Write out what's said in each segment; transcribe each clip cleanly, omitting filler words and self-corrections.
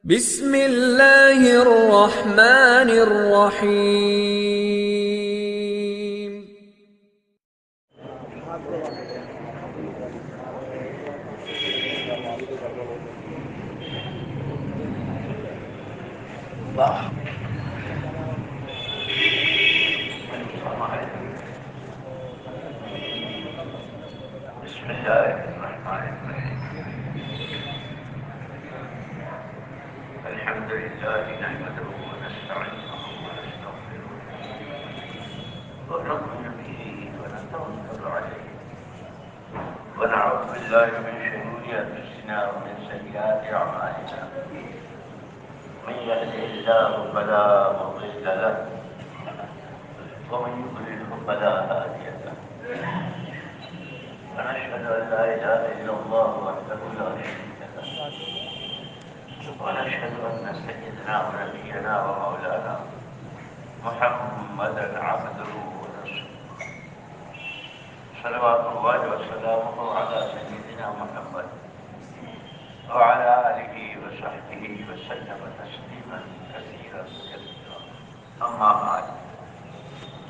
بسم اللہ الرحمن الرحیم۔ بسم اللہ الرحمن الرحیم۔ الحمد للہ نحمده ونستعینه ونستغفره ونؤمن به ونتوکل علیہ ونعوذ باللہ من شرور انفسنا ومن سیئات اعمالنا، من يهده الله فلا مضل له ومن يضلل فلا هادي له، ونشهد ان لا اله الا الله وحده لا شريك له، ونشهد ان سيدنا ونبينا ومولانا محمدا عبده ورسوله، صلوات الله وسلامه على سيدنا محمد وعلى اله وصحبه وسلم تسليما كثيرا كثيرا، اما بعد۔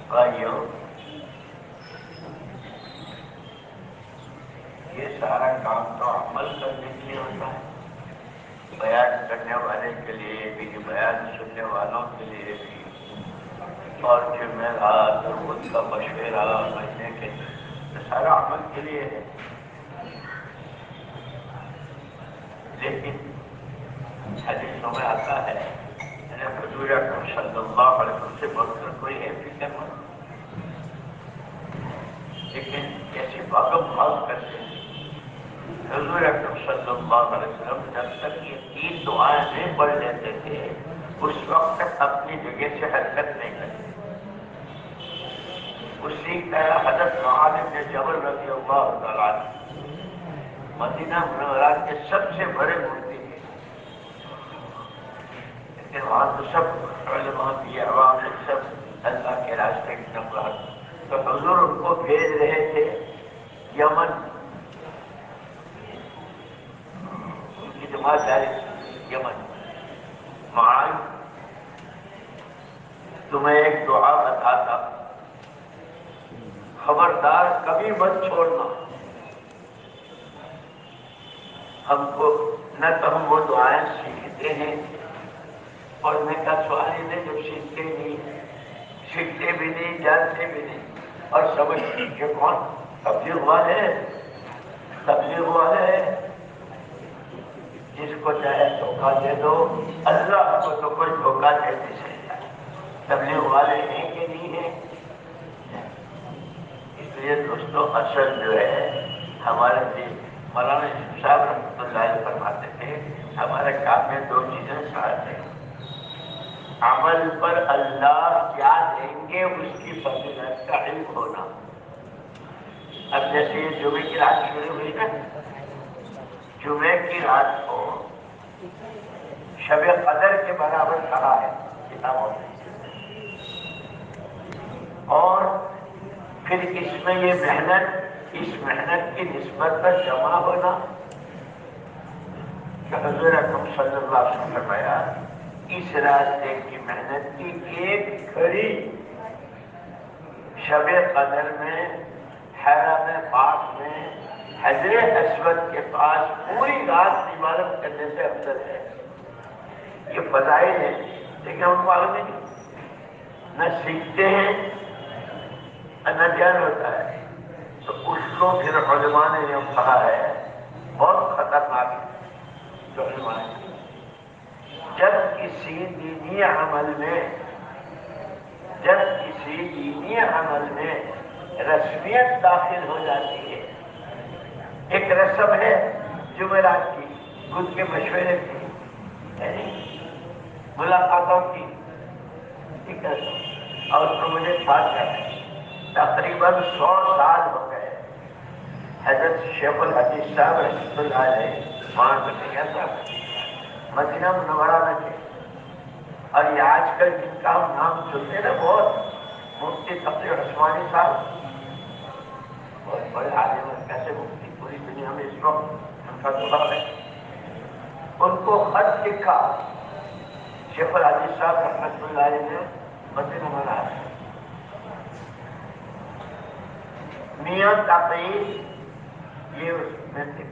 بھائیو، یہ سارا کام تو عمل کرنے کے لیے ہوتا ہے، بیان کرنے والے کے لیے بھی، بیان سننے والوں کے لیے بھی، اور جمعرات اور خود کا مشورہ مہینے کے سارا عمل کے لیے ہے۔ لیکن حدیثوں میں آتا ہے حضور اکرم صلی اللہ علیہ وسلم سے بڑھ کر کوئی ہے فکر مند، لیکن ایسی بھاگم بھاگ کرتے ہیں۔ حضور اکرم صلی اللہ علیہ وسلم جب تک یہ 3 دعائیں نہیں پڑھ لیتے تھے، اس وقت تک اپنی جگہ سے حرکت نہیں کرتے۔ اسی طرح حضرت معاذ بن جبل رضی اللہ تعالیٰ عنہ مدینہ منورہ کے سب سے بڑے مفتی تھے، لیکن وہاں تو سب علماء کی عوام سب اللہ کے راستے کی نفرت، تو حضور ان کو بھیج رہے تھے یمن، ان کی جماعت جاری یمن۔ معاذ، تمہیں ایک دعا بتاتا، خبردار کبھی مت چھوڑنا، ہم کو نہ تو ہم وہ دعائیں سیکھتے ہیں، پڑھنے کا سوال ہی نہیں، جب سیکھتے نہیں، سیکھتے بھی نہیں، جانتے بھی نہیں، اور سمجھتے کہ کون تبلیغ والے ہیں، جس کو چاہے دھوکہ دے دو، اللہ کو تو کوئی دھوکہ دے نہیں سکتا۔ تبلیغ والے ہیں کہ نہیں ہیں؟ اس لیے دوستوں، اصل جو ہے ہمارے لیے مولانا صاحب رحمۃ اللہ علیہ فرماتے تھے، ہمارے کام میں 2 چیزیں ساتھ ہیں، عمل پر اللہ کیا دیں گے اس کی فضیلت کا علم ہونا۔ اب جیسے یہ جمعے کی رات شروع ہوئی نا، جمعے کی رات کو شب قدر کے برابر کہا ہے کتابوں میں، اور پھر اس میں یہ محنت، اس محنت کی نسبت پر جمع ہونا کہ حضور اکرم صلی اللہ علیہ وسلم نے فرمایا، اس راستے کی محنت کی ایک گھڑی شب قدر میں حرم پاک میں حجر اسود کے پاس پوری رات عبادت کرنے سے افضل ہے۔ یہ فضائل ہے، لیکن ہم معلوم نہیں، نہ سیکھتے ہیں نہ جان ہوتا ہے، تو اس کو پھر علماء نے یہ کہا ہے بہت خطرناک ہے۔ جو علماء نے جب کسی دینی عمل میں رسمیت داخل ہو جاتی ہے، ایک رسم ہے جمعرات کی، خود کے مشورے کی، ملاقاتوں کی، ایک رسم، اور اس کو مجھے بات کرنا ہے۔ تقریباً 100 سال ہو گئے حضرت شیخ الحدیث صاحب رحمۃ اللہ علیہ وہاں کٹیا صاحب مدینہ منورہ میں تھے، اور یہ آج کل جن کا ہم نام سنتے ہیں نا، بہت مفتی تقی عثمانی صاحب، بہت بڑے عالم ہیں، کیسے مفتی پوری دنیا میں اس وقت ان کا دباؤ ہے۔ ان کو خط لکھا شیخ الحدیث صاحب رحمۃ اللہ علیہ نے مدینہ میں لایا. میاں تقی یہ اس میں سے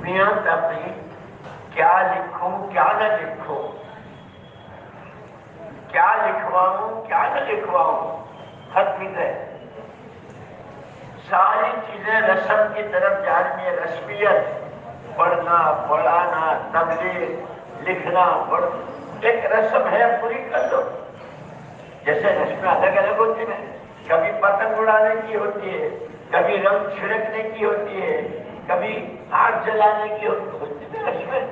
میاں تقی کیا لکھوں کیا نہ لکھوں، کیا لکھواؤں کیا نہ لکھواؤں، خط بھی ہے. ساری چیزیں رسم کی طرف جا رہی ہیں، رسمیت، پڑھنا پڑھانا تبلیغ لکھنا ایک رسم ہے، پوری کر دو. جیسے رسمیں الگ الگ ہوتی ہیں، کبھی پتنگ اڑانے کی ہوتی ہے، کبھی رنگ چھڑکنے کی ہوتی ہے، کبھی آگ جلانے کی ہوتی ہے رسمیں.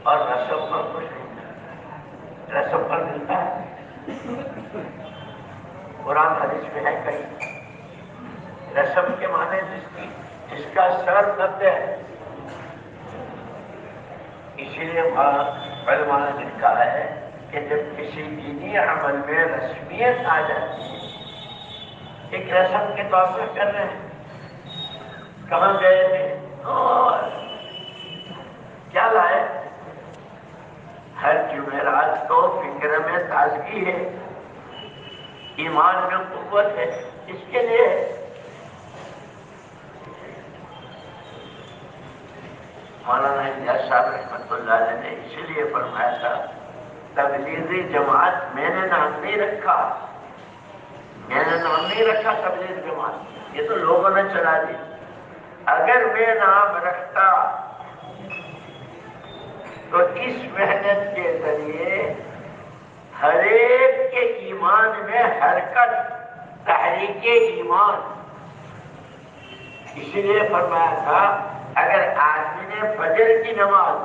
اور رسم پر کچھ نہیں ملتا، رسم پر ملتا ہے قرآن حدیث میں ہے کہیں. رسم کے معنی جس کا سر درد ہے. اسی لیے علماء نے لکھا ہے کہ جب کسی دینی عمل میں رسمیت آ جاتی ہے، ایک رسم کے طور پر کر رہے ہیں، کہاں گئے تھے اور کیا لائے، ہر جمعرات کو فکر میں تازگی ہے، ایمان میں قوت ہے، اس کے لیے مولانا الیاس صاحب رحمۃ اللہ علیہ نے اسی لیے فرمایا تھا تبلیغی جماعت میں نے نام نہیں رکھا، میں نے نام نہیں رکھا تبلیغ جماعت، یہ تو لوگوں نے چلا دی. اگر میں نام رکھتا تو اس محنت کے ذریعے ہر ایک کے ایمان میں حرکت، تحریک ایمان. اسی لیے فرمایا تھا اگر آدمی نے فجر کی نماز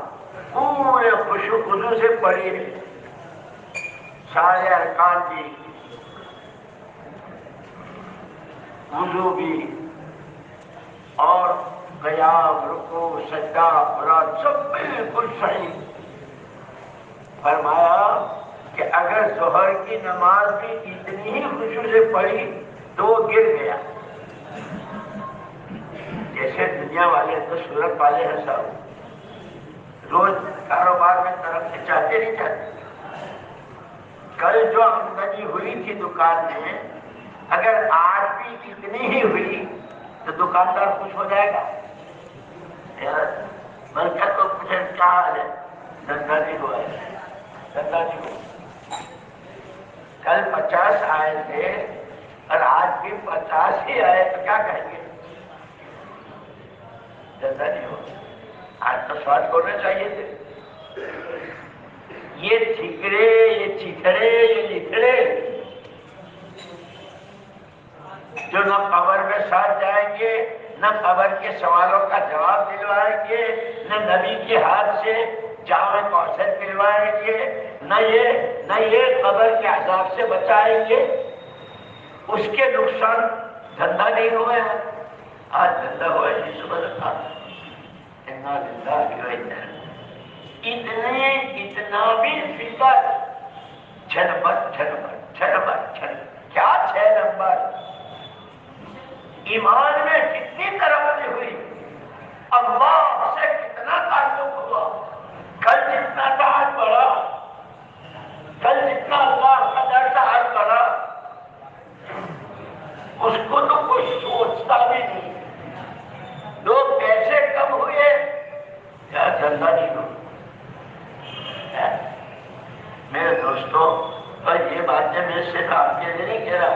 پورے خشوع خضوع سے پڑھی ہے، سارے ارکان بھی، وضو بھی، اور قیام رکوع سجدہ قرآن سب بالکل صحیح، فرمایا کہ اگر ظہر کی نماز بھی اتنی ہی خشوع سے پڑھی تو وہ گر گیا. جیسے دنیا والے تو صورت والے ہیں سب، روز کاروبار میں ترقی چاہتے نہیں چاہتے. کل جو آمدنی ہوئی تھی دکان میں، اگر آج بھی اتنی ہی ہوئی تو دکاندار خوش ہو جائے گا. بلکہ تو پوچھے کیا حال ہے، دھندا نہیں ہوا ہے، دھندا نہیں ہوا. کل 50 آئے تھے اور آج بھی 50 ہی آئے تو کیا کہیں گے، دھندا نہیں ہوا. آج تو سواد ہونا چاہیے تھے. یہ ٹھیکرے، یہ چیتڑے، یہ لکھڑے جو نہ قبر میں ساتھ جائیں گے، نہ قبر کے سوالوں کا جواب دلوائیں گے، نہ نبی کے ہاتھ سے جام کوثر پلوائیں گے، نہ یہ قبر کے عذاب سے بچائیں گے، اس کے نقصان دھندا نہیں ہوا ہے. آج دھندا ہوا ہے جس صبح اتنا بھی فکر جھنبٹ جھنبٹ جھنبٹ جھنبٹ، کیا 6 نمبر ایمان میں کتنی ترقی ہوئی، اللہ سے کتنا تعلق ہوا. کل جتنا تھا آج بڑھا، کل جتنا اللہ کا ڈر تھا آج بڑھا. اس کو تو کوئی سوچتا بھی نہیں. 2 پیسے کم ہوئے کیا دھندا نہیں ہو. میرے دوستوں، اور یہ باتیں میں صرف آپ کے لیے نہیں کہہ رہا،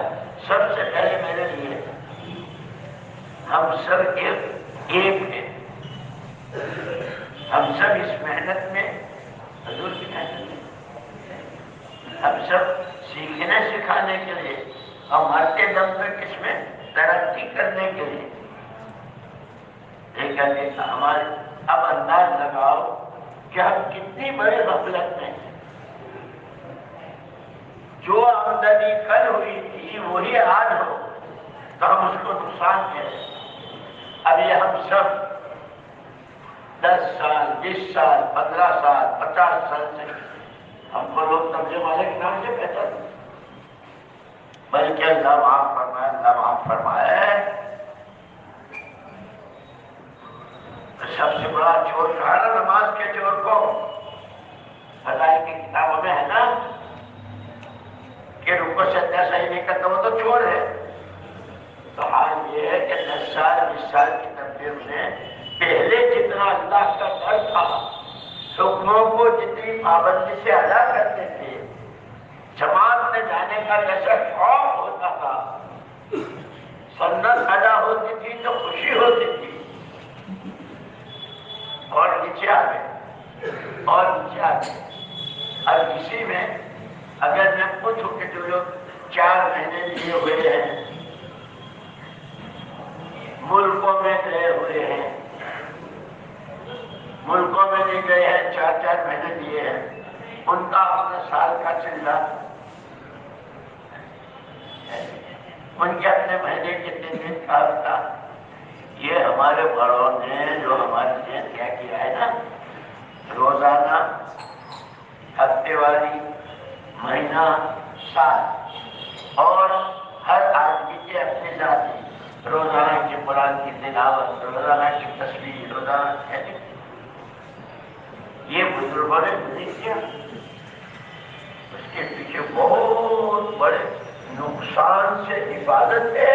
سب سے پہلے میرے لیے. ہم سب ایک ہیں، ہم سب اس محنت میں، حضور کی محنت میں، ہم سب سیکھنے سکھانے کے لیے اور مرتے دم تک اس میں ترقی کرنے کے لیے. لیکن ہمارے اب انداز لگاؤ کہ ہم کتنی بڑی غفلت میں ہیں. جو آمدنی کل ہوئی تھی وہی آج ہو تو ہم اس کو نقصان کہتے ہیں. اب یہ ہم سب 10 سال 20 سال 15 سال 50 سال سے ہم کو لوگ تبلیغ والے کے نام سے کہتے ہیں، بلکہ اللہ معاف فرمائے، اللہ معاف فرمائے. سب سے بڑا چور کہا نا نماز کے چور کو، فضائل کی کتابوں میں ہے نا کہ رکوع سجدہ صحیح نہیں کرتا وہ تو چور ہے۔ تو حال یہ ہے کہ 10 سال 20 سال کی تبلیغ میں پہلے جتنا اللہ کا ڈر تھا، حکموں کو جتنی پابندی سے ادا کرتے تھے، جماعت میں جانے کا جیسا شوق ہوتا تھا، سنت ادا ہوتی تھی تو خوشی ہوتی تھی، اور نیچے آ گئے اور نیچے آ گئے۔ اب اسی میں اگر میں پوچھوں کہ جو لوگ 4 مہینے لیے ہوئے ہیں، ملکوں میں گئے ہوئے ہیں، ملکوں میں نہیں گئے ہیں، 4 مہینے لیے ہیں، ان کا اپنے سال کا چندہ، ان کے اپنے مہینے کے 3 دن کا ہفتہ، یہ ہمارے بڑوں نے جو ہمارے لیے کیا کیا ہے نا، روزانہ، ہفتے واری، مہینہ، سال، اور ہر آدمی کے اپنے ذاتی روزانہ کی قرآن کی تلاوت، روزانہ کی تصویر، روزانہ کی، یہ بزرگوں نے نہیں کیا۔ اس کے پیچھے بہت بڑے نقصان سے حفاظت ہے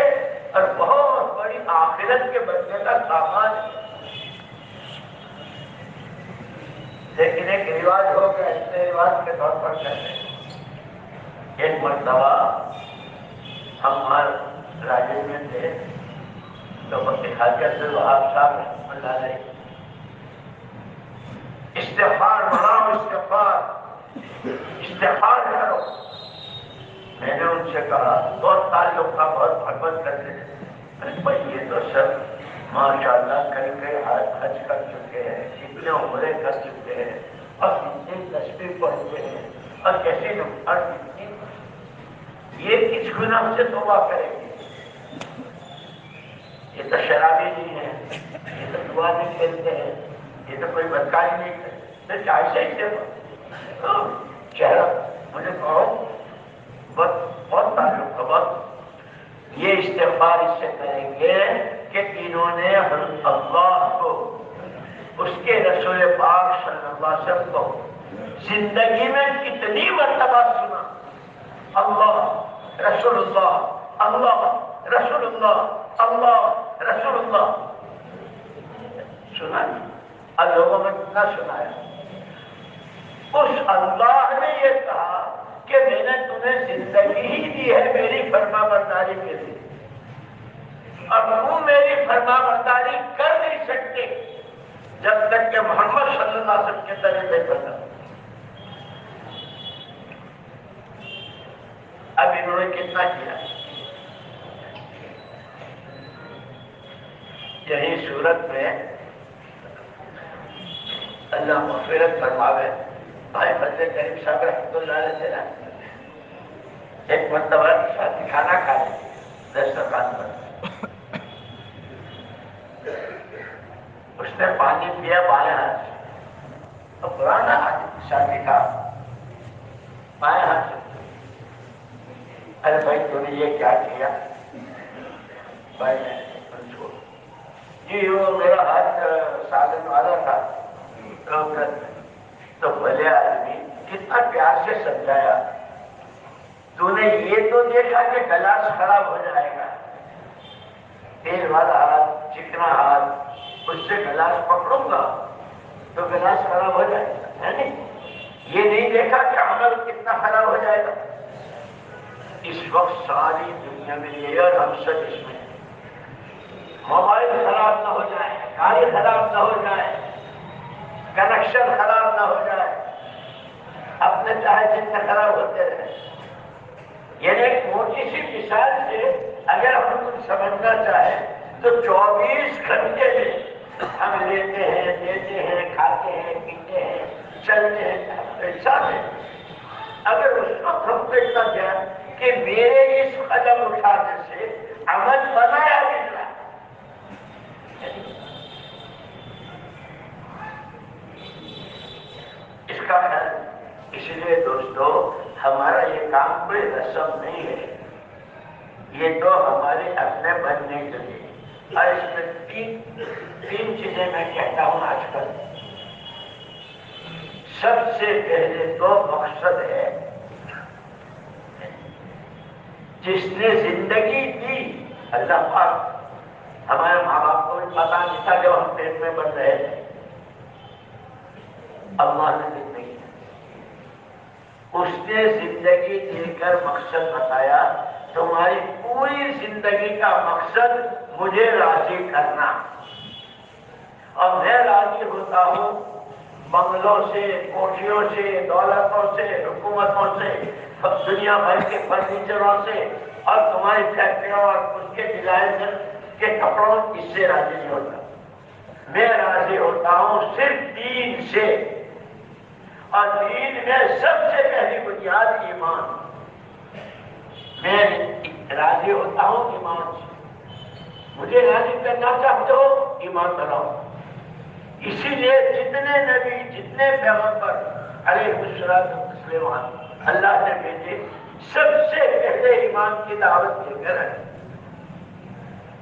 اور بہت بڑی آخرت کے بننے کا سامان ہے۔ لیکن ایک رواج ہو گیا، اس نے رواج کے طور پر کرتے ہیں۔ ایک مرتبہ ہم راجے میں تھے تو حاجی عبدالوہاب صاحب رحمۃ اللہ علیہ استغفار بناؤ، استغفار کرو۔ میں نے ان سے کہا، بہت تعلق کا، بہت محبت کرتے تھے، بھائی یہ تو سب ماشاءاللہ کئی حج کر چکے ہیں، کتنے عمرے کر چکے ہیں، اور کتنی تسبیح پڑھتے ہیں، اور کیسی نماز، یہ کس گناہ سے توبہ کریں گے؟ یہ تو شرابی نہیں ہے، یہ تو جوا نہیں کھیلتے ہیں، یہ تو کوئی بدکاری نہیں کرتے، چاہے سے چہرہ مجھے کہو بہت تعلق کا بہت، یہ استغفار اس سے کریں گے کہ انہوں نے اللہ کو، اس کے رسول پاک صلی اللہ علیہ وسلم کو زندگی میں کتنی مرتبہ سنا، اللہ رسول اللہ، اللہ رسول اللہ، اللہ رسول اللہ، سنا نہیں؟ اب لوگوں میں کتنا سنایا؟ اس اللہ نے یہ کہا کہ میں نے تمہیں زندگی ہی دی ہے میری فرما برداری کے لیے، اور تم میری فرما برداری کر نہیں سکتے جب تک کہ محمد صلی اللہ علیہ وسلم کے طریقے پر نہ۔ اب انہوں نے کتنا کیا؟ یہی صورت میں اللہ مغفرت فرماوے، بھائی فضل کریم صاحب رحمۃ اللہ علیہ سے نا ایک مرتبہ ساتھ کھانا کھا لیں دسترخوان پر، اس نے پانی پیا بائیں ہاتھ سے، اور پرانا ہاتھ شادی کا بائیں ہاتھ سے، ارے بھائی تو نے یہ کیا کیا؟ بھائی نے جی وہ میرا ہاتھ سالن والا تھا، تو بھلے آدمی کتنا پیار سے سمجھایا، تو نے یہ تو دیکھا کہ گلاس خراب ہو جائے گا، تیل والا ہاتھ، چکنا ہاتھ، اس سے گلاس پکڑوں گا تو گلاس خراب ہو جائے گا، ہے نہیں؟ یہ نہیں دیکھا کہ عمل کتنا خراب ہو جائے گا۔ اس وقت ساری دنیا میں یہ، اور ہم سب اس میں، موبائل خراب نہ ہو جائے، گاڑی خراب نہ ہو جائے، کنیکشن خراب نہ ہو جائے، اپنے چاہے جتنے خراب ہوتے رہے۔ یعنی ایک موٹی سی مثال سے اگر ہم کچھ سمجھنا چاہیں تو 24 گھنٹے میں ہم لیتے ہیں، دیتے ہیں، کھاتے ہیں، پیتے ہیں، چلتے ہیں، ایسا ہے۔ اگر اس وقت ہم کو اتنا دھیان کہ میرے اس قدم اٹھانے سے عمل بنایا نہیں رہا، اس کا خیال۔ اس لیے دوستو ہمارا یہ کام کوئی رسم نہیں ہے، یہ تو ہمارے اپنے بننے کے لیے، اور اس میں تین چیزیں میں کہتا ہوں آج کل. سب سے پہلے تو مقصد ہے. جس نے زندگی دی، اللہ پاک ہمارے ماں باپ کو بھی پتا نہیں تھا جب ہم پیٹ میں بن رہے تھے. اللہ نے زندگی دی، اس نے زندگی دے کر مقصد بتایا. تمہاری پوری زندگی کا مقصد مجھے راضی کرنا، اور میں راضی ہوتا ہوں بنگلوں سے، کوٹھیوں سے، دولتوں سے، حکومتوں سے، دنیا بھر کے فرنیچروں سے، اور تمہاری فیکٹریوں اور اس کے ڈیزائن کے کپڑوں، اس سے راضی نہیں ہوتا. میں راضی ہوتا ہوں صرف دین سے، اور دین میں سب سے پہلی بنیاد ایمان. میں راضی ہوتا ہوں ایمان سے. مجھے راضی کرنا چاہتے ہو، ایمان بناؤ. اسی لیے جتنے نبی، جتنے پیغمبر علیہ السلام اللہ نے بھیجے، سب سے پہلے ایمان کی دعوت دے کر ہے.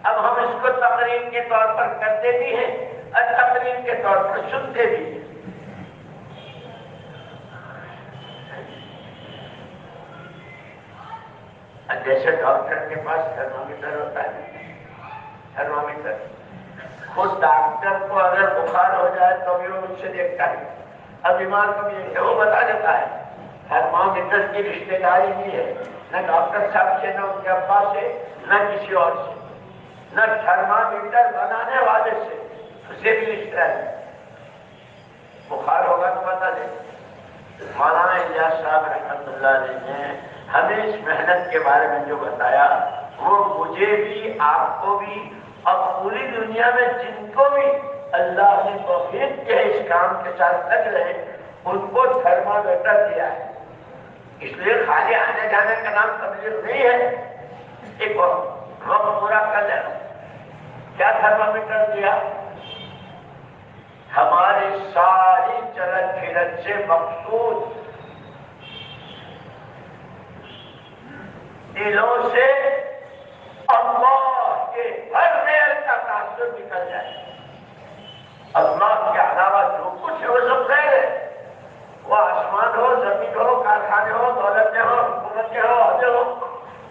اب ہم اس کو تقریر کے طور پر کرتے بھی ہیں اور تقریر کے طور پر سنتے بھی ہیں. جیسے ڈاکٹر کے پاس تھرمامیٹر ہوتا ہے، تھرمامیٹر، خود ڈاکٹر کو اگر بخار ہو جائے تو بھی وہ مجھ سے دیکھتا ہے. اب بیمار کو بھی دیکھتا ہے، وہ بتا دیتا ہے. تھرمامیٹر کی رشتے داری نہیں ہے نہ ڈاکٹر صاحب سے، نہ ان کے ابا سے، نہ کسی اور سے، نہ تھرمامیٹر بنانے والے سے. اسے بھی رشتہ ہے. بخار ہوگا تو بتا دے. مولانا الیاس صاحب رحمۃ اللہ علیہ نے ہمیں اس محنت کے بارے میں جو بتایا، وہ مجھے بھی، آپ کو بھی، اور پوری دنیا میں جن کو بھی اللہ نے توفیق کے اس کام کے ساتھ لگ رہے ہیں، ان کو تھرمامیٹر دیا ہے. اس لیے خالی آنے جانے کا نام تبلیغ نہیں ہے. ایک وقت پورا کر لینا. کیا تھرمامیٹر دیا؟ ہماری ساری چلن پھرن سے مقصود دلوں سے اللہ کے ہر خیر کا تاثر نکل جائے. اللہ کے علاوہ جو کچھ ہے وہ سب خیر ہے. وہ آسمان ہو، زمین ہو، کارخانے ہو، دولتیں ہو، حکومتیں ہو، عہدے ہو،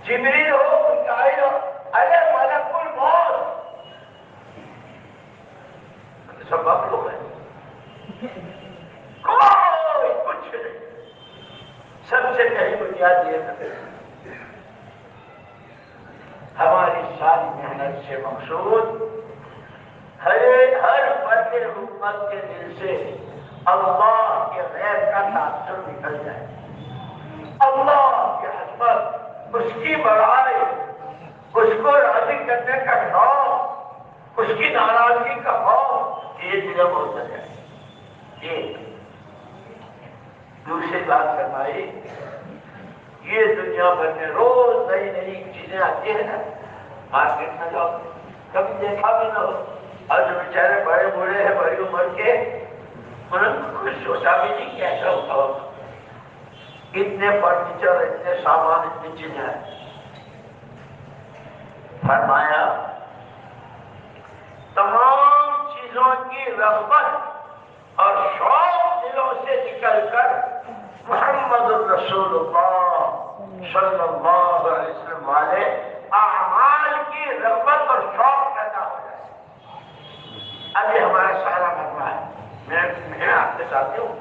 جبریل ہو، میکائیل ہو، ارے ملک الموت، سب مخلوق ہے. کوئی کچھ نہیں. سب سے پہلی بنیاد یہ ہے ہماری ساری محنت سے مقصود ہر فرد حکومت کے دل سے اللہ کے غیر کا تاثر نکل جائے. اللہ کی عظمت، اس کی بڑائی، اس کو راضی کرنے کا شوق، اس کی ناراضگی کا خوف، یہ دلوں میں ہوتا جائے. ایک دوسری بات فرمائی، یہ دنیا بھر میں روز نئی نئی چیزیں آتی ہیں نا. مارکیٹ میں جاؤ، کبھی دیکھا بھی نہ ہو، اور جو بیچارے بڑے بوڑھے ہیں بڑی عمر کے، انہوں نے کچھ سوچا بھی نہیں کہ ایسا ہوتا ہوگا. اتنے فرنیچر، اتنے سامان، اتنی چیزیں ہیں. فرمایا تمام چیزوں کی رغبت اور شوق دلوں سے نکل کر محمد الرسول اللہ صلی اللہ علیہ وسلم والے اعمال کی رغبت اور شوق پیدا ہو جائے. ابھی ہمارا سارا مجمع ہے. میں آپ کے ساتھ ہوں،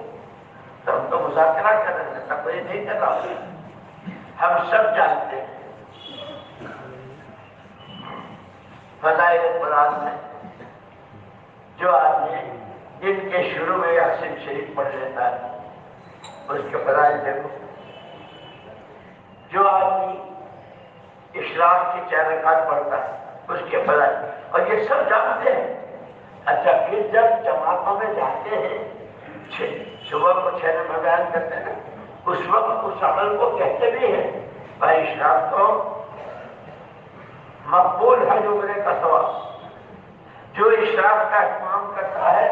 تو ہم تو مذاکرہ کر رہے ہیں، تقریر نہیں کر رہا ہوں. ہم سب جانتے ہیں فضائل قرآن میں جو آدمی دن کے شروع میں یاسین شریف پڑھ لیتا ہے، اس کے فضائل دیکھو. جو آدمی اشراق کی 4 رکعت پڑھتا ہے، اس کے فضائل، اور یہ سب جانتے ہیں. اچھا، پھر جب جماعتوں میں جاتے ہیں، صبح کو 6 نمبر بیان کرتے ہیں، اس وقت اس عمل کو کہتے بھی ہیں بھائی اشراق تو مقبول ہے عمرے کا ثواب. جو اشراق کا اہتمام کرتا ہے،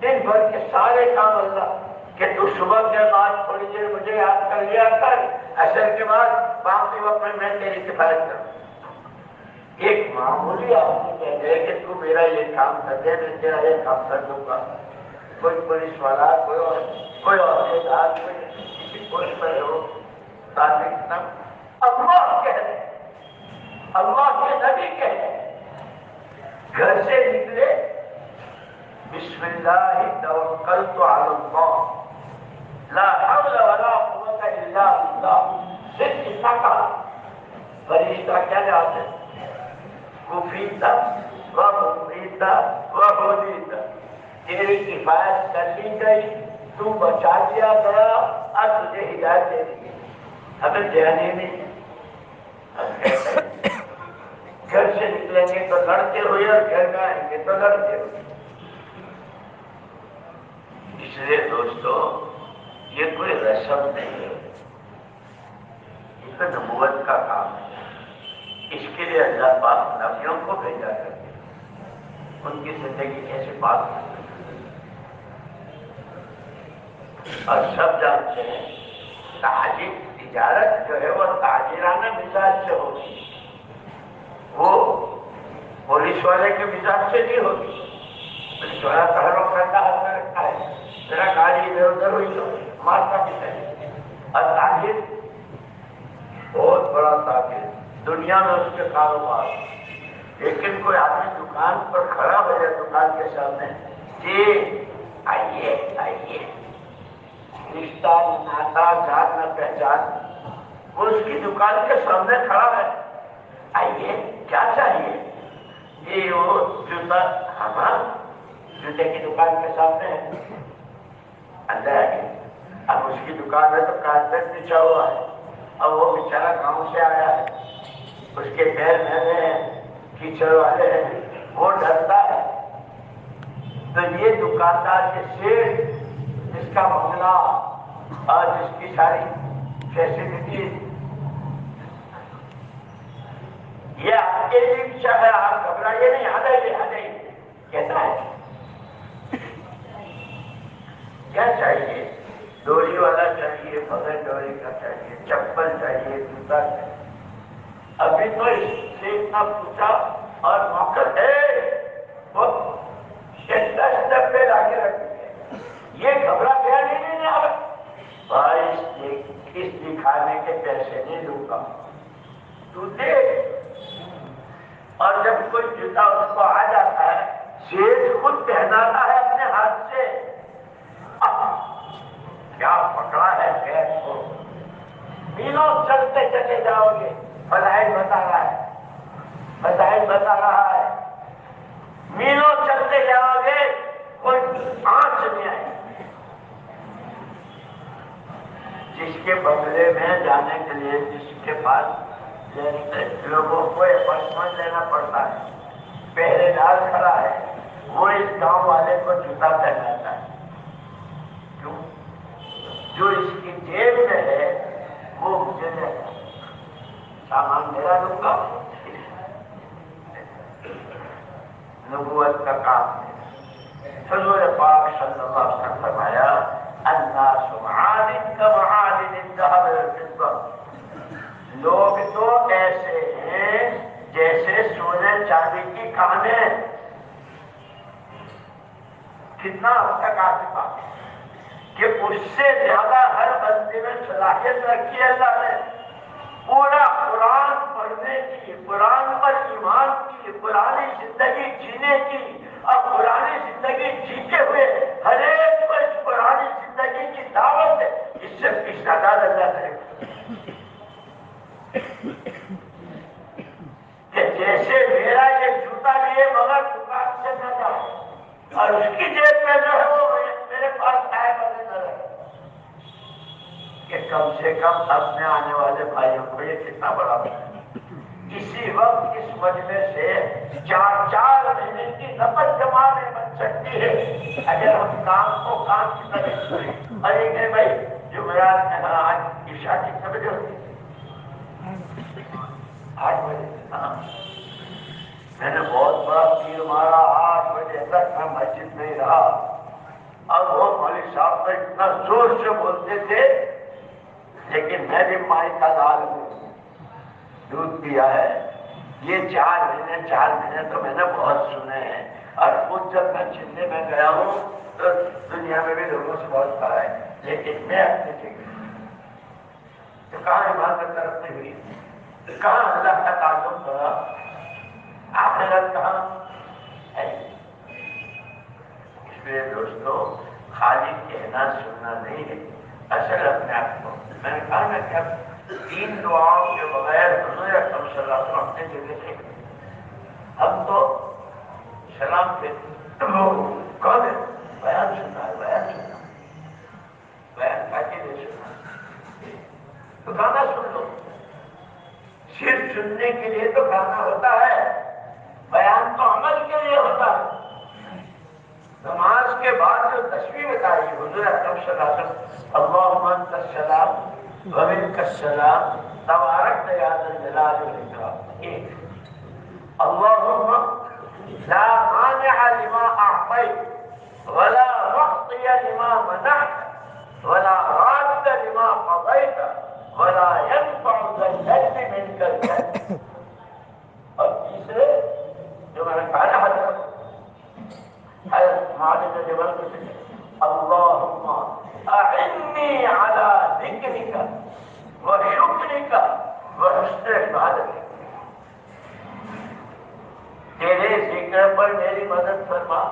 دن بھر کے سارے کام اللہ کہ تو صبح کے بعد تھوڑی دیر مجھے یاد کر لیا کر، عصر کے بعد باقی وقت میں تیری کفایت کروں. ایک معمولی آدمی کہہ دے کہ تو میرا یہ کام کر دے، میں تیرا یہ کام کر دوں گا، کوئی پولیس والا، کوئی عہدیدار، کوئی کسی پوسٹ پر ہو، تاکہ اللہ کہہ دے، اللہ کے نبی کہہ دے، گھر سے نکلے بسم اللہ توکلت علی اللہ لا حول ولا قوت الا باللہ، صرف اتنا کہا، فرشتہ کیا جواب ہے؟ کفیتا و مفیتا و ہدیتا، تیری کفایت کر لی گئی، تو بچا دیا گیا، اب تجھے ہدایت دے دی گئی۔ ہمیں دینے نہیں، گھر سے نکلیں گے تو لڑتے ہوئے اور گھر میں آئیں گے تو لڑتے ہوئے۔ اس لیے دوستو یہ کوئی رسم نہیں ہے، یہ تو نبوت کا کام ہے۔ اس کے لیے اللہ پاک نبیوں کو بھیجا کرتے ہیں، ان کی زندگی کیسے پاک ہوتی ہے۔ اور سب جانتے ہیں تاجر تجارت جو ہے وہ تاجرانہ مزاج سے ہوگی، وہ پولیس والے کے مزاج سے نہیں ہوگی۔ پولیس والا پہلو کرتا ہاتھ میں رکھتا ہے، میرا گاڑی ادھر ادھر ہوئی تو مارتا بھی ہے۔ اور تاجر بہت بڑا تاجر، دنیا میں اس کے کاروبار، لیکن کوئی آدمی دکان پر کھڑا ہو جائے دکان کے سامنے، جی آئیے آئیے، رشتہ ناتا جان نہ پہچان، وہ اس کی دکان کے سامنے کھڑا ہے، آئیے کیا چاہیے؟ یہ وہ جوتا، ہاں جوتے کی دکان کے سامنے ہے، اندر آئیے۔ اب اس کی دکان ہے تو کارپیٹ بچھا ہوا ہے، اب وہ بیچارہ گاؤں سے آیا ہے، اس کے پیر میلے ہیں، کیچڑ والے ہیں، وہ ڈرتا ہے۔ تو یہ دکاندار کے سیٹ جس کا بنگلہ اور جس کی ساری فیسلٹیز، یہ آپ کے لیے اچھا ہے، آپ گھبرائیے نہیں، آ جائیے کہتا ہے۔ کیا چاہیے؟ ڈوری والا چاہیے، بغیر ڈوری کا چاہیے، چپل چاہیے، جوتا چاہیے۔ ابھی تو اس سے اتنا پوچھا اور موقع ہے وہ 10 ڈبے لا کے رکھ دیا، یہ گھبرا گیا نہیں اب بھائی اس دکھانے کے پیسے نہیں لوں گا، تو دے۔ اور جب کوئی جوتا اس کو آ جاتا ہے، سیٹ خود پہناتا ہے اپنے ہاتھ سے، کیا پکڑا ہے گیس کو، میلوں چلتے چلے جاؤ گے، فضائل بتا رہا ہے، فضائل بتا رہا ہے، میلوں چلتے جاؤ گے کوئی آنچ نہیں آئے۔ جس کے بنگلے میں جانے کے لیے جس کے پاس لوگوں کو اپائنٹمنٹ لینا پڑتا ہے، پہرے دار کھڑا ہے، وہ اس گاؤں والے کو جوتا پہناتا ہے، کیوں؟ جو اس کی جیب میں ہے وہ مجھے دے گا، سامان میرا دوں گا۔ نبوت کا کام ہے۔ حضور پاک صلی اللہ علیہ وسلم فرمایا الناس معادن کمعادن الذهب والفضة، لوگ تو ایسے ہیں جیسے سونے چاندی کی کانیں۔ کتنا حد تک آ چکا کہ اس سے زیادہ ہر بندے میں صلاحیت رکھی ہے اللہ نے، پورا قرآن پڑھنے کی، قرآن پر ایمان کی، قرآنی زندگی جینے کی، اور قرآنی زندگی جیتے ہوئے ہر ایک کو اس قرآنی زندگی کی دعوت ہے، اس سے پیشنہاد اللہ کرے کہ جیسے میرا یہ جوتا لیے مگر دکان سے نہ جائے، اور اس کی جیب میں جو ہے وہ میرے پاس آئے بغیر نہ رہے، کہ کم سے کم اپنے آنے والے بھائیوں کو یہ کتنا بڑا ہے۔ اسی وقت اس مجمع سے 4 مہینے کی نفت جمع نہیں بن سکتی ہے اگر ہم کام کو کام کی طرح کریں۔ اور یہ کہ بھائی جمعرات میں آج عشاء کتنے بجے ہوتی ہے؟ 8 بجے۔ ہاں میں نے بہت بڑا تیر مارا، 8 بجے تک میں مسجد میں رہا، اور وہ مولوی صاحب کو اتنا زور سے بولتے تھے، لیکن میں بھی مائی کا لال ہوں، دودھ پیا ہے، یہ 4 مہینے تو میں نے بہت سنے ہیں، اور خود جب میں چلنے میں گیا ہوں تو دنیا میں بھی لوگوں سے بہت پڑھا ہے، لیکن میں اپنی جگہ تو کہاں عبادت طرف نہیں ہوئی، کہاں اللہ کا تعلق ہوا، آخرت کہاں ہے؟ اس لیے دوستو خالی کہنا سننا نہیں ہے، اصل اپنے آپ کو میں نے کہا نا کہ اب 3 دعاؤں کے بغیر حضور اکرم صلی اللہ علیہ وسلم اپنے جگہ سے ہم تو سلام کے کون ہے؟ بیان سننا ہے، بیان کا کے لیے سننا تو گانا سن لو، صرف سننے کے لیے تو گانا ہوتا ہے، بیان تو عمل کے لیے ہوتا ہے۔ نماز کے بعد جو تسبیح بتائی حضور اکرم صلی اللہ علیہ وسلم، اللہم انت السلام و منک السلام تبارکت یا ذا الجلال والاکرام، ایک اللہم لا مانع لما اعطیت ولا معطی لما منعت ولا راد لما قضیت ولا ينفع ذا الجد منک الجد۔ اور تیسرے جو میں نے کہا نا حضرت معاذ بن جبل کو اللہم اعنی علی ذکرک و شکرک و حسن عبادتک، تیرے ذکر پر میری مدد فرما،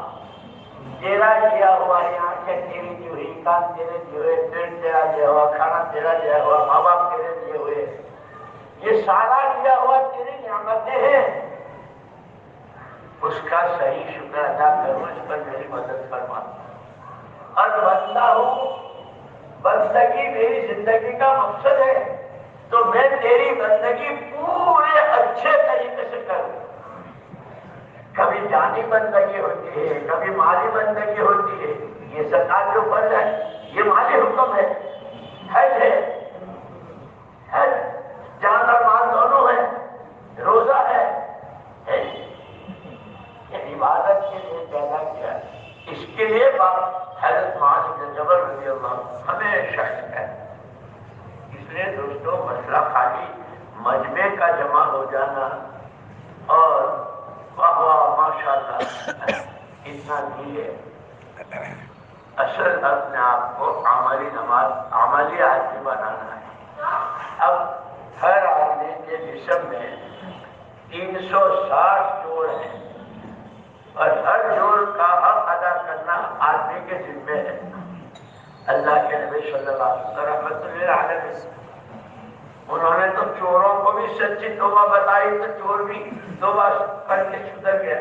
تیرا لیا ہوا یہ آنکھیں تیری دی ہوئی، کان تیرے دیے ہوئے، پیٹ تیرا لیا ہوا، کھانا تیرا لیا ہوا، ماں باپ تیرے دیے ہوئے، یہ سارا لیا ہوا تیری نعمتیں ہیں، اس کا صحیح شکر ادا کروں، اس پر میری مدد فرما۔ اور بندہ ہوں، بندگی میری زندگی کا مقصد ہے، تو میں تیری بندگی پورے اچھے طریقے سے کروں۔ کبھی جانی بندگی ہوتی ہے، کبھی مالی بندگی ہوتی ہے، یہ زکات جو فرض ہے یہ مالی حکم ہے، حج ہے، حج جان اور مال دونوں ہے، روزہ ہے، عبادت کے لیے پیدا کیا، اس کے لیے حضرت معاذ بن جبل رضی اللہ عنہ ہمیشہ ہے۔ اس لیے دوستوں مسئلہ خالی مجمع کا جمع ہو جانا اور واہ ماشاء اللہ اتنا نہیں ہے، اصل اپنے آپ کو عملی نماز عملی آدمی بنانا ہے۔ اب ہر آدمی کے جسم میں 360 جوڑ ہیں، اور ہر جوڑ کا حق ادا کرنا آدمی کے ذمہ ہے۔ اللہ کے نبی صلی اللہ علیہ وسلم رحمۃ للعالمین انہوں نے تو چوروں کو بھی سچی توبہ بتائی تو چور بھی توبہ کر کے سدھر گیا۔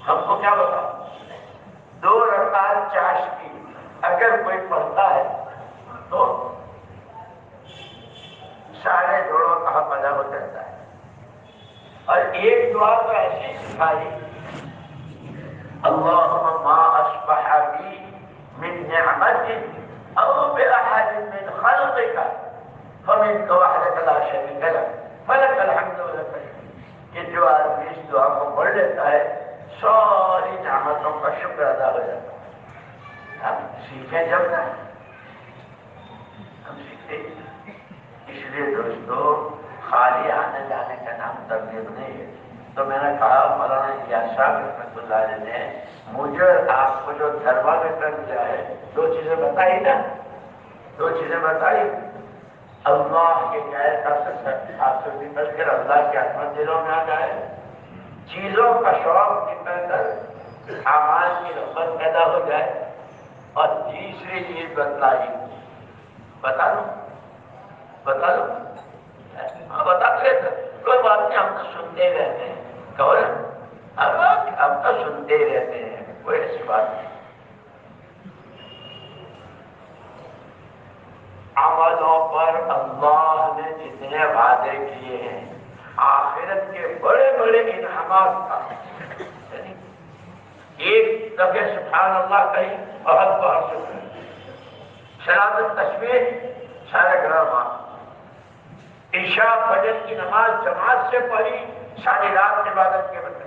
ہم کو کیا بتا، 2 رکعت چاش کی اگر کوئی پڑھتا ہے تو سارے جوڑوں کا حق ادا ہو جاتا ہے۔ اور ایک دعا تو ایسی سکھائی، اللہم ما اصبح بی من نعمت او بأحد من خلقک فمنک وحدک لا شریک لک فلک الحمد ولک الشکر۔ کہ جو آدمی اس دعا کو پڑھ لیتا ہے ساری نعمتوں کا شکر ادا ہو جاتا ہے۔ ہم سیکھیں جب نا، ہم سیکھتے، اس لیے دوستو خالی آنے جانے کا نام تبلیغ نہیں ہے۔ تو میں نے کہا مولانا الیاس صاحب رحمۃ اللہ علیہ نے مجھے اور آپ کو جو تھرمامیٹر دیا ہے 2 چیزیں بتائی نا، 2 چیزیں بتائی، اللہ کے غیر کا آپ سے نکل کر اللہ کی عظمت دلوں میں آ جائے، چیزوں کا شوق نکل کر اعمال کی رغبت پیدا ہو جائے، اور تیسری چیز بتلائی، بتا دو بتا لیتے، کوئی بات نہیں، ہم تو سنتے رہتے ہیں، کہو نا ہم تو سنتے رہتے ہیں، کوئی ایسی بات نہیں۔ عملوں پر اللہ نے جتنے وعدے کیے ہیں، آخرت کے بڑے بڑے انعامات کا، ایک دفعہ سبحان اللہ کہیں بہت بہت شکر، صلاۃ تسبیح سارے گھر عشاء فجر کی نماز جماعت سے پڑھی، ساری رات عبادت کے بدلے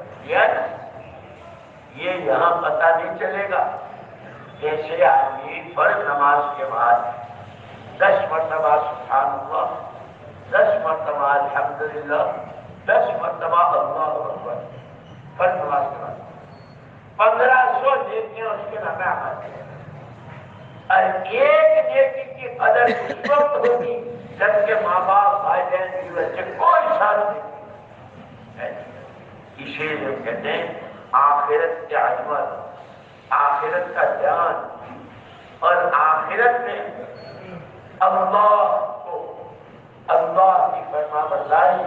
یہ یہاں پتہ نہیں چلے گا۔ جیسے آدمی فرض نماز کے بعد 10 مرتبہ سبحان اللہ، 10 مرتبہ الحمدللہ، 10 مرتبہ اللہ اکبر فرض نماز کرا 1500 نیکیاں اس کے نام عمل ہے. اور ایک نیکی کی قدر اس وقت ہوگی جب کہ ماں باپ بھائی بہن کی وجہ سے کوئی ساتھ نہیں. اسی لیے کہتے ہیں آخرت کے عظمت، آخرت کا دھیان اور آخرت میں اللہ کو، اللہ کی فرما برداری،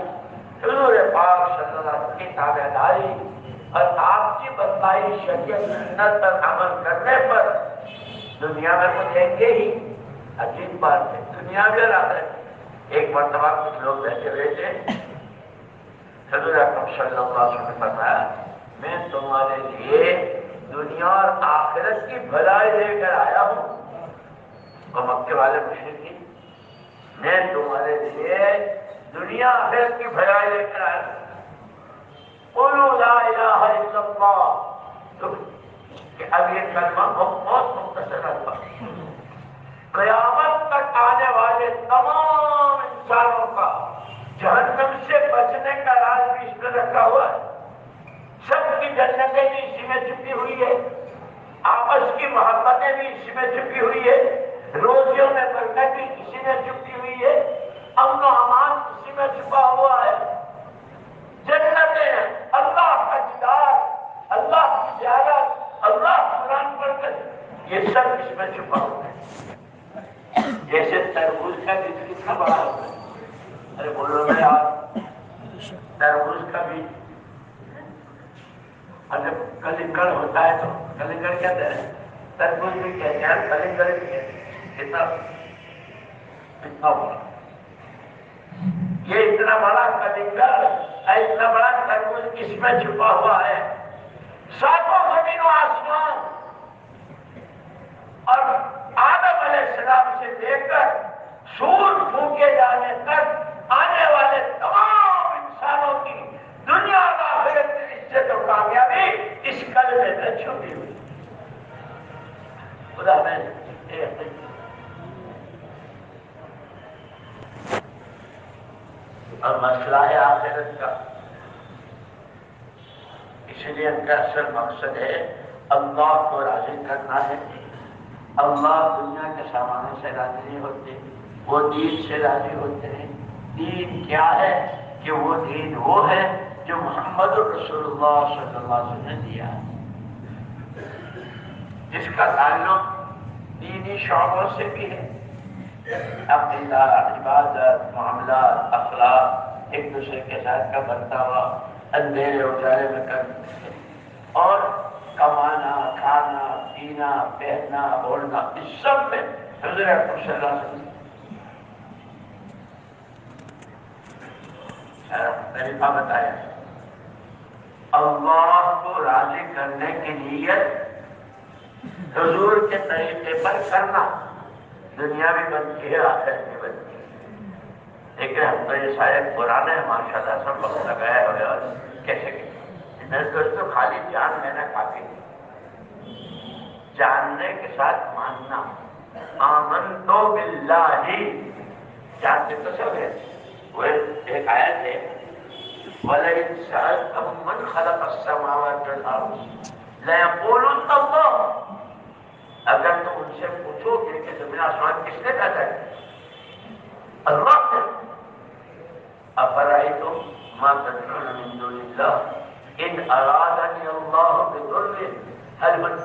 حضور پاک صلی اللہ علیہ وسلم کی تابع داری اور آپ کی بتائی شریعت سنت پر عمل کرنے پر دنیا میں تو دیں گے ہی. عجیب بات ہے، دنیا میں آخرت. ایک مرتبہ کچھ لوگ بیٹھے ہوئے تھے، حضور اکرم صلی اللہ علیہ وسلم نے فرمایا میں تمہارے لیے دنیا اور آخرت کی بھلائی لے کر آیا ہوں. اور مکے والے مشرکین، میں تمہارے لیے دنیا آخرت کی بھلائی لے کر آیا ہوں. قولوا لا الہ الا اللہ. کہ اب یہ کلمہ بہت مختصر ہے. قیامت تک آنے والے تمام انسانوں کا جہنم سے بچنے کا راز بھی اس میں رکھا ہوا ہے. سب کی جنتیں بھی اسی میں چھپی ہوئی ہے، آپس کی محبتیں بھی اسی میں چھپی ہوئی ہے، روزیوں میں برکت بھی اسی میں چھپی ہوئی ہے، امن و امان اسی میں چھپا ہوا ہے. جنتیں، اللہ کا دیدار، اللہ کی زیارت، اللہ قرآن پڑھ کر، یہ سب اس میں چھپا ہوا ہے. جیسے تربوز کا بیج کتنا بڑا ہوتا ہے. ارے بولو نا یار، تربوز کا بیج اگر کلنگڑ ہوتا ہے تو کلنگڑ کہتے ہیں، تربوز بھی کہتے ہیں، کلنگڑ بھی کہتے ہیں. اتنا بڑا، یہ اتنا بڑا کلنگڑ، اتنا بڑا تربوز اس میں چھپا ہوا ہے. ساتوں زمین و آسمان اور آدم علیہ السلام سے لے کر سور پھونکے جانے تک آنے والے تمام انسانوں کی دنیا اور آخرت کی عزت و کامیابی اس کلمے میں چھپی ہوئی. خدا میں اور مسئلہ ہے آخرت کا. اس لیے ان کا اصل مقصد ہے اللہ کو راضی کرنا ہے. اللہ دنیا کے سامانوں سے راضی نہیں ہوتے، وہ دین سے راضی ہوتے ہیں. دین کیا ہے؟ کہ وہ دین وہ ہے جو محمد رسول اللہ صلی اللہ علیہ وسلم نے دیا ہے، جس کا تعلق دینی شعبوں سے بھی ہے. عقیدہ، عبادت، معاملات، اخلاق، ایک دوسرے کے ساتھ کا برتاوا، اندھیرے اجالے میں کرنا اور کمانا، کھانا، پینا، پہننا، بولنا، اس سب میں حضور اکرم صلی اللہ علیہ وسلم طریقہ بتایا. اللہ کو راضی کرنے کی نیت حضور کے طریقے پر کرنا دنیا بھی بنتی ہے، آخرت بھی بنتی ہے. لیکن ہم تو یہ شاید پرانے ماشاء اللہ سب وقت لگایا ہوئے اور کیسے میرے دوستوں خالی جان لینا کافی نہیں، جاننے کے ساتھ ماننا. آمنتو باللہ، جانتے تو سب ہے. وہ ایک آیت ہے وَلَئِن سَأَلْتَهُم مَّنْ خَلَقَ السَّمَاوَاتِ وَالْأَرْضَ لَيَقُولُنَّ اللَّهُ. اگر تم ان سے پوچھو کہ زمین آسمان کس نے پیدا کیا؟ اللہ نے. أَفَرَأَيْتُم مَّا تَدْعُونَ مِن دُونِ اللَّهِ إِنْ أَرَادَنِيَ اللَّهُ بِضُرٍّ هَلْ هُنَّ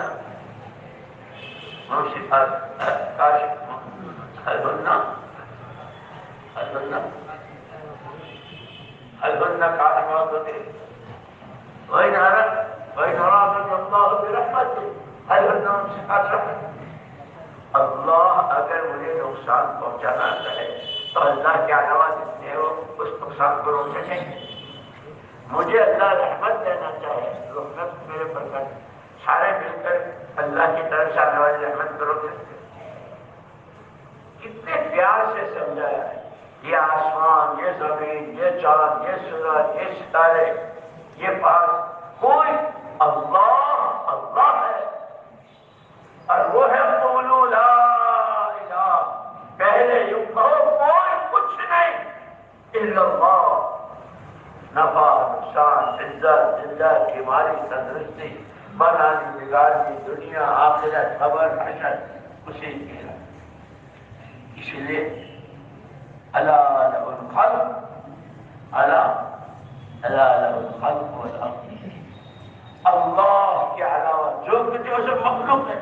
كاشفات الضر وإن أرادني الله برحمته هل هن ممسكات رحمته. اللہ اگر مجھے نقصان پہنچانا چاہے تو اللہ کے علاوہ جتنے ہو اس نقصان کو روک سکیں. مجھے اللہ رحمت دینا چاہے، رحمت میرے پر کر، سارے مل کر اللہ کی طرف سے آنے والی رحمت کو روک سکتے. کتنے پیار سے سمجھایا ہے. یہ آسمان، یہ زمین، یہ چاند، یہ سورج، یہ ستارے، یہ پہاڑ، کوئی اللہ اللہ ہے. اور وہ ہے قولوا لا الہ، پہلے یوں کہو کوئی کچھ نہیں الا اللہ. نہ ہماری تندرستی بنانے بگاڑ کی دنیا آخرت خبر حشر اسی کی ہے. اس لیے الا لہ الخلق الا لہ الخلق والامر. اللہ کے علاوہ جو کچھ اسے مخلوق ہے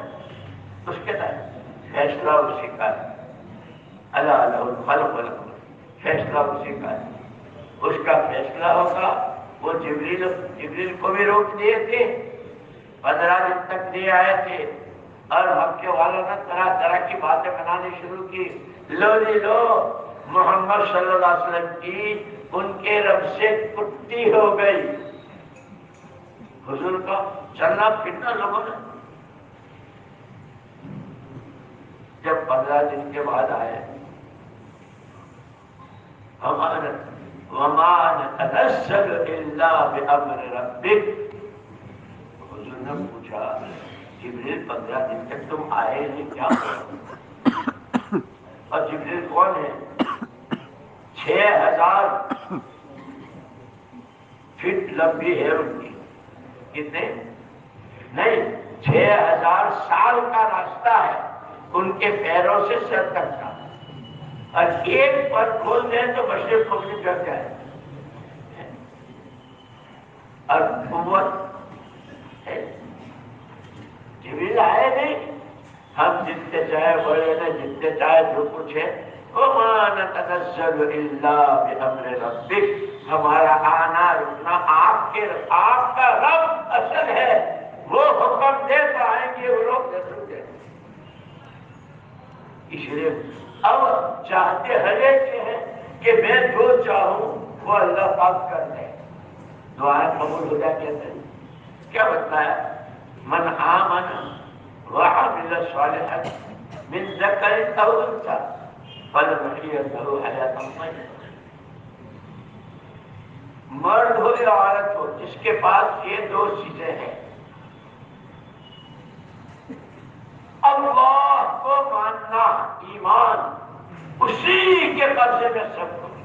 اس کے تحت فیصلہ اسی کا ہے. الا لہ الخلق والامر، فیصلہ اسی کا ہے. اس کا فیصلہ ہوگا. وہ جبریل کو بھی روک دیے تھے، 15 دن تک نہیں آئے تھے، اور مکے والوں نے طرح طرح کی باتیں بنانی شروع کی. لو جی لو، محمد صلی اللہ علیہ وسلم کی ان کے رب سے کٹی ہو گئی. حضور کا چلنا پھرنا لوگوں نے. جب 15 دن کے بعد آئے، وما نتنزل الا بامر ربک. حضور نے پوچھا جبریل 15 دن تک تم آئے نہیں کیا؟ اور جبریل کون ہے؟ 6000 فٹ لمبی ہے ان کی. کتنے؟ نہیں، 6000 سال کا راستہ ہے ان کے پیروں سے سر تک کا. اور ایک پر کھول دیں تو مشرق مغرب کر جائے. اور قوت ہے. جبریل آئے نہیں. ہم جتنے چاہے بڑے نے جتنے چاہے جو کچھ ہے، وما نتنزل الا بامر ربک. ہمارا آنا رکنا آپ کا رب اصل ہے. وہ حکم دے تو آئیں گے، وہ لوگ دے سکتے ہیں. اس لیے اب چاہتے ہر ایک ہیں کہ میں جو چاہوں وہ اللہ پاک کر دے. دعائیں قبول ہو جائے. کہتے ہیں کیا بتایا؟ من آمن وعمل صالحا من ذکر او انثى فلنحيينه حیاة طیبہ. مرد ہو یا عورت ہو، جس کے پاس یہ 2 چیزیں ہیں، اللہ کو ماننا، ایمان، اسی کے قبضے میں سب کچھ.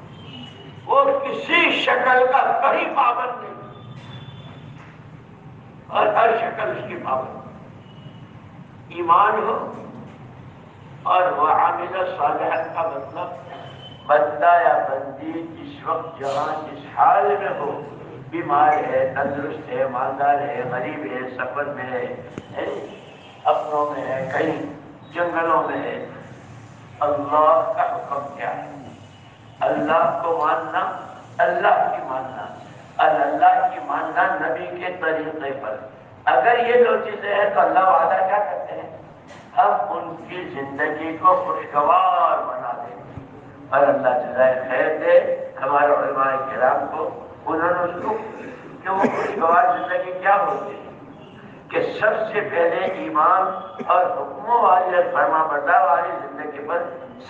وہ کسی شکل کا کہیں پابند نہیں، اور ہر شکل اس کی پابند. ایمان ہو اور وہ عامل صالحا کا مطلب بندہ یا بندی جس وقت جہاں جس حال میں ہو، بیمار ہے، تندرست ہے، مالدار ہے، غریب ہے، سفر میں ہے، اپنوں میں ہے، کہیں جنگلوں میں ہے، اللہ کا حکم کیا ہے؟ اللہ کو ماننا، اللہ کی ماننا، اور اللہ کی ماننا نبی کے طریقے پر. اگر یہ 2 چیزیں ہیں تو اللہ وعدہ کیا کرتے ہیں؟ ہم ان کی زندگی کو خوشگوار بنا دیں گے. اور اللہ جزائے خیر دے ہمارے علماء کرام کو. انہوں نے اس کو کہ وہ خوشگوار زندگی کیا ہوتی ہے کہ سب سے پہلے ایمان اور حکموں والی اور فرما بردار والی زندگی پر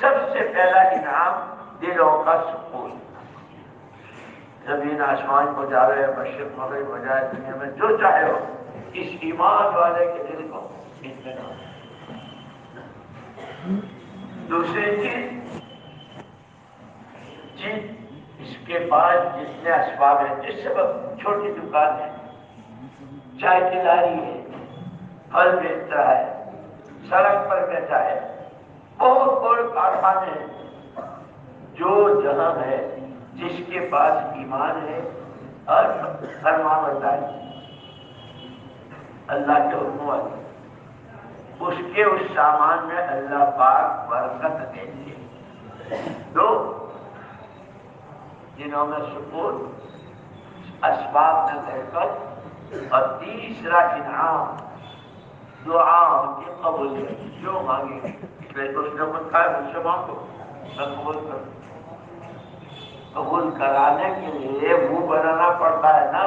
سب سے پہلا انعام دلوں کا سکون. زمین آسمان کو جاوے، مشرق مغرب ہو جائے، دنیا میں جو چاہے ہو، اس ایمان والے کے دل کو اطمینان. دوسری چیز اس کے بعد جتنے اسباب ہیں، جس سبب چھوٹی دکان ہے، چائے کی لاری ہے، پھل بیچتا ہے، سڑک پر بیٹھا ہے، بہت بڑے کارخانے ہیں، جو جہاں ہے جس کے پاس ایمان ہے اور فرمانبرداری اللہ کے حکم والی، اس کے اس سامان میں اللہ پاک برکت دیتے ہیں. 2 جنہوں میں سکون، اسباب میں برکت، اور تیسرا انعام دعاؤں کی قبولیت. جو مانگے اس لیے تو اس نے خود کہا مجھ سے مانگو میں قبول کروں. قبول کرانے کے لیے منہ بنانا پڑتا ہے نا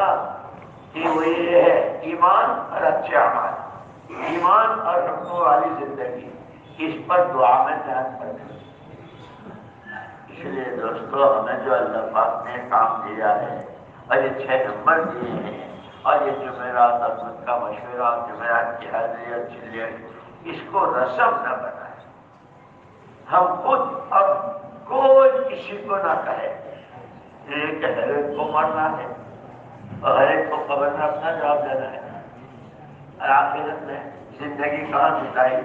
کہ وہ یہ ہے ایمان اور اچھے اعمال، ایمان اور حکم والی زندگی. اس پر دعا میں دھیان پڑتا. اس لیے دوستو ہمیں جو اللہ پاک نے کام دیا ہے اور یہ 6 نمبر دیے ہیں اور یہ جمعرات اور خود کا مشورہ اور جمعرات کی حاضری اور چلیت، اس کو رسم نہ بنائیں. ہم خود اب کوئی کسی کو نہ کہے ایک حیرت کو مرنا ہے، اور ہر ایک کو قبر میں اپنا جواب دینا ہے. اور آخرت میں زندگی کہاں بتائی،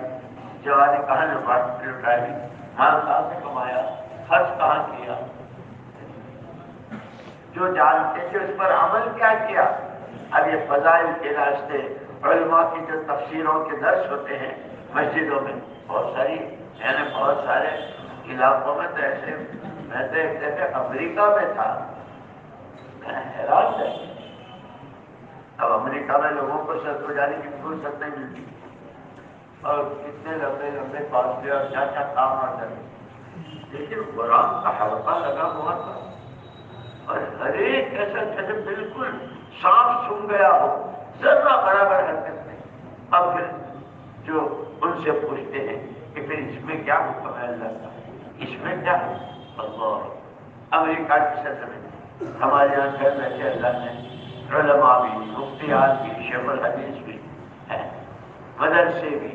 جوانی کہاں لٹائی، مال کہاں سے کمایا، خرچ کہاں کیا، جو جانتے تھے اس پر عمل کیا کیا. اب یہ فضائل کے راستے، علماء کی جو تفسیروں کے درس ہوتے ہیں مسجدوں میں، بہت ساری یعنی بہت سارے علاقوں میں تو ایسے، میں تو ایک دفعہ امریکہ میں تھا، میں حیران تھا. اب امریکہ میں لوگوں کو سر کو جانے کی فرصت نہیں ملتی، اور کتنے لمبے لمبے فاصلے اور کیا کیا کام آ جاتے، لیکن قرآن کا حلقہ لگا ہوا تھا. اور ہر ایک ایسا جیسے بالکل صاف سن گیا ہو، ذرا برابر حرکت نہیں. اب پھر جو ان سے پوچھتے ہیں کہ پھر اس میں کیا حکم ہے اللہ کا، اس میں کیا ہے اللہ. امریکہ کی صدر میں ہمارے یہاں گھر بیٹھے اللہ نے علماء بھی، مفتیان بھی، شیخ الحدیث بھی ہیں، مدرسے بھی،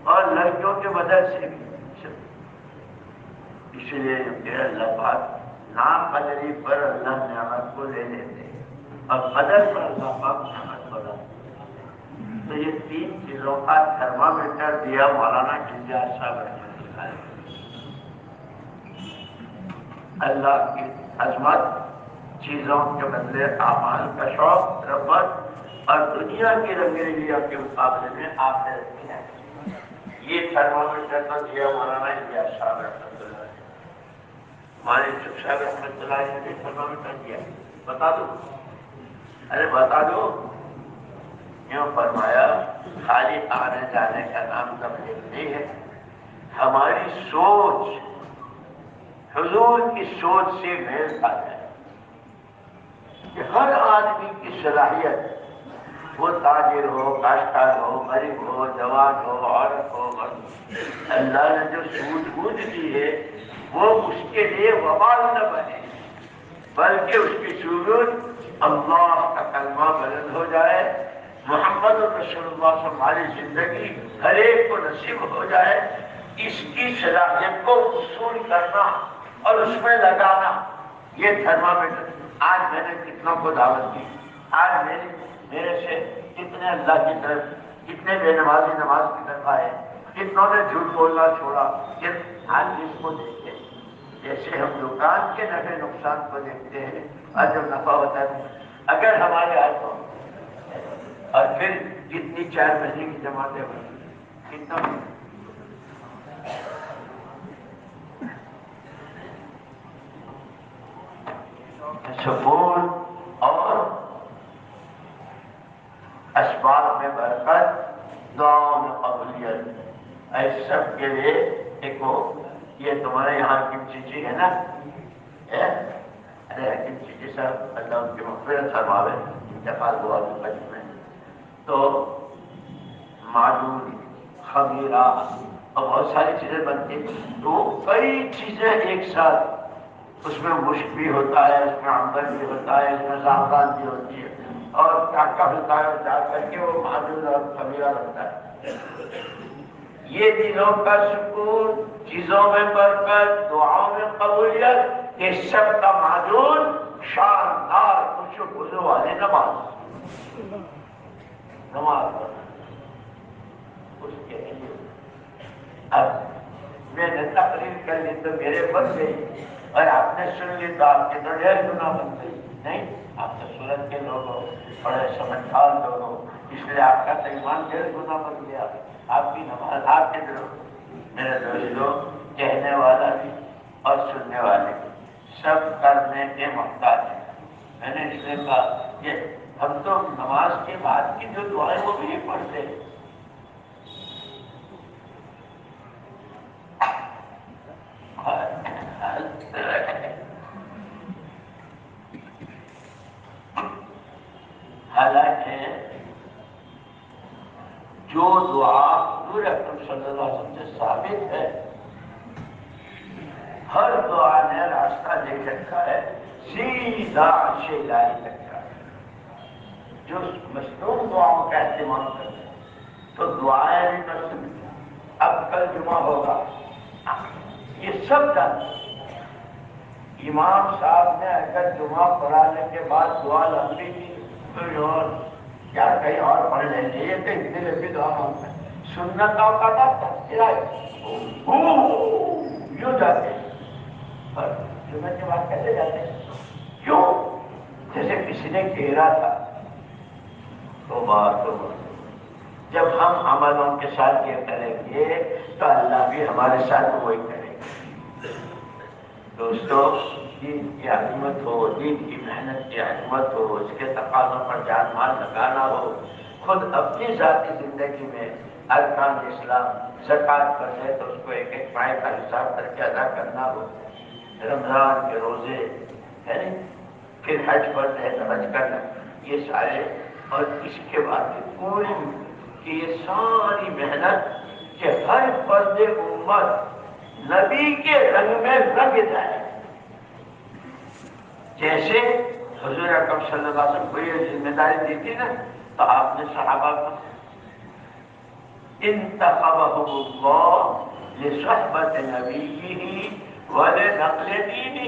اور لڑکیوں کے مدرسے بھی. اس لیے کہ اللہ پاک نام قدری پر اللہ نعمت کو لے لیتے، اور قدر پر اللہ پاک نعمت بڑھا. تو یہ تین چیزوں کا تھرمامیٹر دیا مولانا امتیاز صاحب رحمۃ اللہ علیہ. اللہ کی عظمت، چیزوں کے بدلے اعمال کا شوق، رغبت، اور دنیا کی رنگینیوں کے مقابلے میں آخرت کی ہے. یہ تھرمامیٹر تو دیا مولانا امتیاز صاحب رحمۃ اللہ علیہ. ہمارے یوسف صاحب رحمۃ اللہ علیہ نے بھی تھرمامیٹر دیا. بتا دو، ارے بتا دو. یوں فرمایا خالی آنے جانے کا نام تبلیغ نہیں ہے، ہماری سوچ حضور کی سوچ سے میل کھاتا ہے کہ ہر آدمی کی صلاحیت، وہ تاجر ہو، کاشتکار ہو، غریب ہو، جوان ہو، عورت ہو، اللہ نے جو سوجھ بوجھ دی ہے وہ اس کے لیے وبال نہ بنے، بلکہ اس کی سوجھ اللہ کا کلمہ بلند ہو جائے، محمد رسول اللہ صلی اللہ علیہ زندگی ہر ایک کو نصیب ہو جائے. اس کی صلاحیت کو وصول کرنا اور اس میں لگانا، یہ تھرمامیٹر. آج میں نے کتنوں کو دعوت دی، آج میرے سے کتنے اللہ کی طرف، کتنے بے نمازی نماز کی طرف آئے، کتنوں نے جھوٹ بولنا چھوڑا. آج اس کو دیکھتے ہیں جیسے ہم دکان کے نفع نقصان کو دیکھتے ہیں، اور جب نفع ہوتا ہے اگر ہمارے ہاتھوں، اور پھر کتنی 4 مہینے کی جماعتیں ہوئی، کتنا سکون اور اسباب میں برکت، دعاؤں میں قبولیت، اس سب کے لیے دیکھو. یہ تمہارے یہاں کی چیزیں ہے نا، ارے حکیم چیزیں صاحب اللہ ان کی مغفرت فرماوے، انتقال ہوا بھی بچ میں. تو معجون، خمیرہ اور بہت ساری چیزیں بنتی، تو کئی چیزیں ایک ساتھ، اس میں مشک بھی ہوتا ہے، اس میں عنبر بھی ہوتا ہے، اس میں زعفران بھی ہوتی ہے، اور کیا کیا ہوتا ہے، اور جا کر کے وہ معجون اور خمیرہ بنتا ہے. یہ دلوں کا سکون، چیزوں میں برکت، دعاؤں میں قبولیت، یہ سب کا معجون شاندار خوشبو والے نماز پڑھنا. اس کے لیے اب میں نے تقریر کر لی تو میرے بن گئی، اور آپ نے سن لی تو آپ کے تو ڈھیر گنا بن گئی. نہیں، آپ تو سورت کے لوگ ہو، بڑے سمجھدار لوگ ہو، اس لیے آپ کا تو ایمان ڈھیر گنا بن گیا. آپ کی نماز، آپ کے دل، میرے دوستوں، کہنے والا بھی اور سننے والے بھی سب کرنے کے محتاج ہیں. میں نے اس لیے کہا کہ ہم تو نماز کے بعد کی جو دعائیں وہ بھی پڑھتے ہیں. حالانکہ جو دعا حضور اکرم صلی اللہ علیہ وسلم سے ثابت ہے، ہر دعا نے راستہ دے رکھا ہے سیدھا عرش الہی تک کا. جو مصنون دعاؤں کا اہتمام کرتے ہیں تو دعائیں بھی کر سکتے. اب کل جمعہ ہوگا، یہ سب جانتے ہیں. امام صاحب نے اگر جمعہ پڑھانے کے بعد دعا لمبی کی کوئی اور یا کہیں اور پڑھ لیں گے، یہ تو اتنے لمبی دعا مانگتا ہے، سنت کا تھا یوں جاتے اور سنت کے بعد کیسے جاتے کیوں؟ جیسے کسی نے گھیرا تھا۔ توبہ توبہ، جب ہم عملوں کے ساتھ یہ کریں گے تو اللہ بھی ہمارے ساتھ وہی کرے گا۔ دوستو، دین کی عظمت ہو، دین کی محنت کی عظمت ہو، اس کے تقاضوں پر جان مال لگانا ہو، خود اپنی ذاتی زندگی میں ارکان اسلام زکوٰۃ پر ہے تو اس کو ایک ایک پائے کا حساب کر کے ادا کرنا ہو، رمضان کے روزے ہے، پھر حج پر ہے تو حج کرنا، یہ سارے، اور اس کے بعد پوری کہ یہ ساری محنت کہ ہر فرد امت نبی کے رنگ میں رنگ جائے، جیسے حضور اکرم صلی اللہ علیہ وسلم کو یہ ذمہ داری دی تھی نا، تو آپ نے صحابہ کو انتخبهم اللہ لصحبت نبیہ ولنقل دینہ،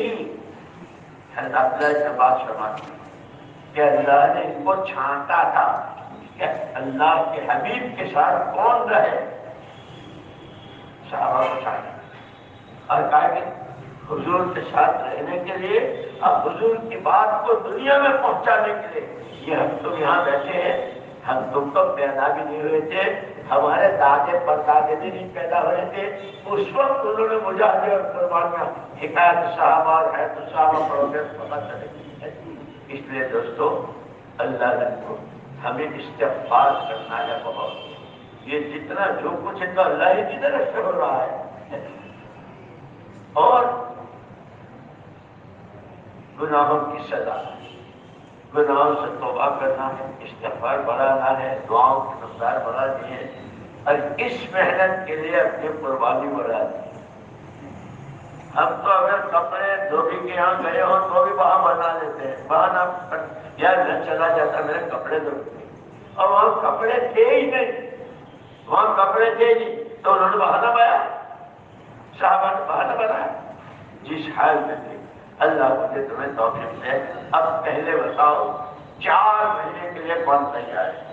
حضرت عبداللہ بن عباس فرماتے ہیں کہ اللہ نے ان کو چھانٹا تھا کہ اللہ کے حبیب کے ساتھ کون رہے، صحابہ کو چھانٹا اور کہا کہ حضور کے ساتھ رہنے کے لیے اور حضور کی بات کو دنیا میں پہنچانے کے لیے، یہ ہم تو یہاں بیٹھے ہیں، ہم تم تو پیدا بھی نہیں ہوئے تھے، ہمارے دادے پردادے بھی نہیں پیدا ہوئے تھے، اس وقت انہوں نے مجاہدے اور قربانیاں، حکایت صحابہ اور حیات صحابہ پڑھوگے پتہ چلے گی۔ اس لیے دوستو، اللہ نے ہمیں استغفار کرنا ہے بہت، یہ جتنا جو کچھ ہے تو اللہ ہی کی طرف سے ہو رہا ہے، اور گناہوں کی سزا، گناہوں سے توبہ کرنا ہے، استغفار بڑھانا ہے، دعاؤں کی مقدار بڑھانی ہے، اور اس محنت کے لیے اپنی قربانی بڑھانی ہے۔ ہم تو اگر کپڑے دھوبی کے یہاں گئے ہوں تو بھی وہاں بنا لیتے ہیں، بہانا یار میں چلا جاتا میرے کپڑے دھوتے، اور وہاں کپڑے تھے ہی نہیں، وہاں کپڑے تھے ہی نہیں تو انہوں نے بہانا بنایا، صحابہ نے بہانا بنایا، جس حال میں تھے۔ اللہ مجھے تمہیں توفیق دے۔ اب پہلے بتاؤ 4 مہینے کے لیے کون تیار ہے؟